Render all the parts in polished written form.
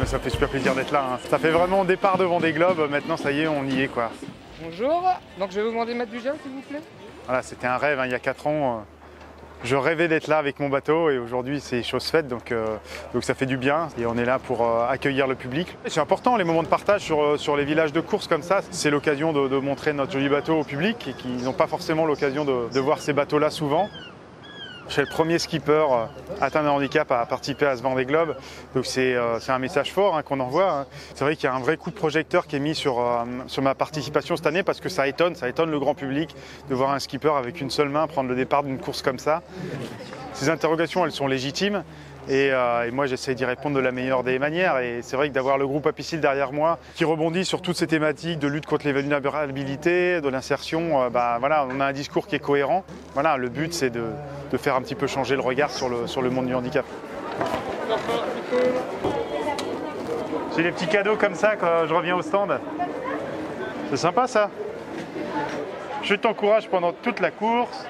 Ça fait super plaisir d'être là, hein. Ça fait vraiment départ de Vendée Globe, maintenant ça y est, on y est quoi. Bonjour, donc je vais vous demander de mettre du gel s'il vous plaît. Voilà, c'était un rêve, hein, il y a 4 ans. Je rêvais d'être là avec mon bateau et aujourd'hui c'est chose faite, donc ça fait du bien et on est là pour accueillir le public. C'est important les moments de partage sur les villages de course comme ça, c'est l'occasion de montrer notre joli bateau au public et qu'ils n'ont pas forcément l'occasion de voir ces bateaux-là souvent. Je suis le premier skipper atteint d'un handicap à participer à ce Vendée Globe, donc c'est un message fort hein, qu'on envoie. Hein. C'est vrai qu'il y a un vrai coup de projecteur qui est mis sur ma participation cette année parce que ça étonne le grand public de voir un skipper avec une seule main prendre le départ d'une course comme ça. Ces interrogations, elles sont légitimes et moi j'essaie d'y répondre de la meilleure des manières et c'est vrai que d'avoir le groupe Apicil derrière moi qui rebondit sur toutes ces thématiques de lutte contre les vulnérabilités, de l'insertion, voilà, on a un discours qui est cohérent. Voilà, le but c'est de faire un petit peu changer le regard sur le monde du handicap. J'ai des petits cadeaux comme ça quand je reviens au stand. C'est sympa ça. Je t'encourage pendant toute la course.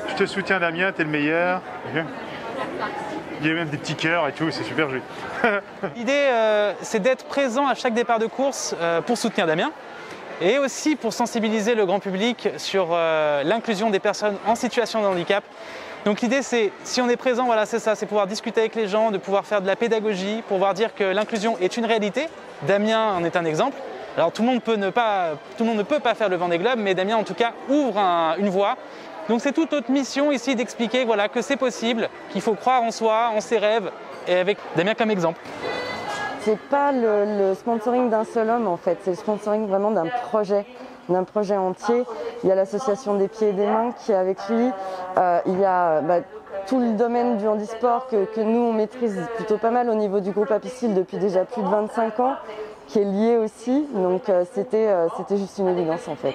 Je te soutiens Damien, t'es le meilleur. Il y a même des petits cœurs et tout, c'est super joli. L'idée, c'est d'être présent à chaque départ de course pour soutenir Damien et aussi pour sensibiliser le grand public sur l'inclusion des personnes en situation de handicap. Donc l'idée, c'est, si on est présent, voilà, c'est ça, c'est pouvoir discuter avec les gens, de pouvoir faire de la pédagogie, pouvoir dire que l'inclusion est une réalité. Damien en est un exemple. Alors tout le monde ne peut pas faire le Vendée Globe, mais Damien en tout cas ouvre une voie. Donc c'est toute notre mission ici d'expliquer voilà, que c'est possible, qu'il faut croire en soi, en ses rêves, et avec Damien comme exemple. C'est pas le sponsoring d'un seul homme en fait, c'est le sponsoring vraiment d'un projet entier. Il y a l'association des pieds et des mains qui est avec lui, il y a tout le domaine du handisport que nous on maîtrise plutôt pas mal au niveau du groupe Apicil depuis déjà plus de 25 ans, qui est lié aussi, donc c'était juste une évidence en fait.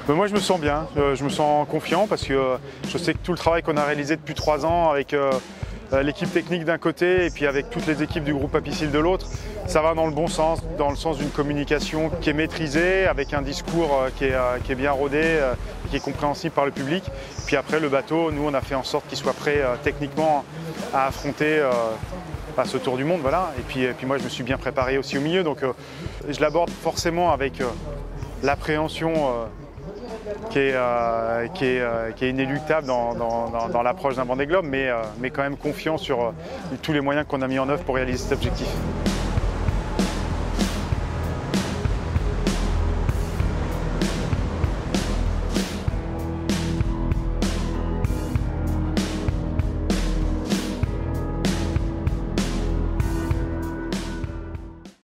Moi je me sens bien, je me sens confiant parce que je sais que tout le travail qu'on a réalisé depuis 3 ans avec l'équipe technique d'un côté et puis avec toutes les équipes du groupe Apicil de l'autre, ça va dans le bon sens, dans le sens d'une communication qui est maîtrisée, avec un discours qui est bien rodé, qui est compréhensible par le public. Puis après le bateau, nous on a fait en sorte qu'il soit prêt techniquement à affronter ce tour du monde. Voilà. Et puis moi je me suis bien préparé aussi au milieu, donc je l'aborde forcément avec l'appréhension qui est inéluctable dans l'approche d'un Vendée Globe, mais quand même confiant sur tous les moyens qu'on a mis en œuvre pour réaliser cet objectif.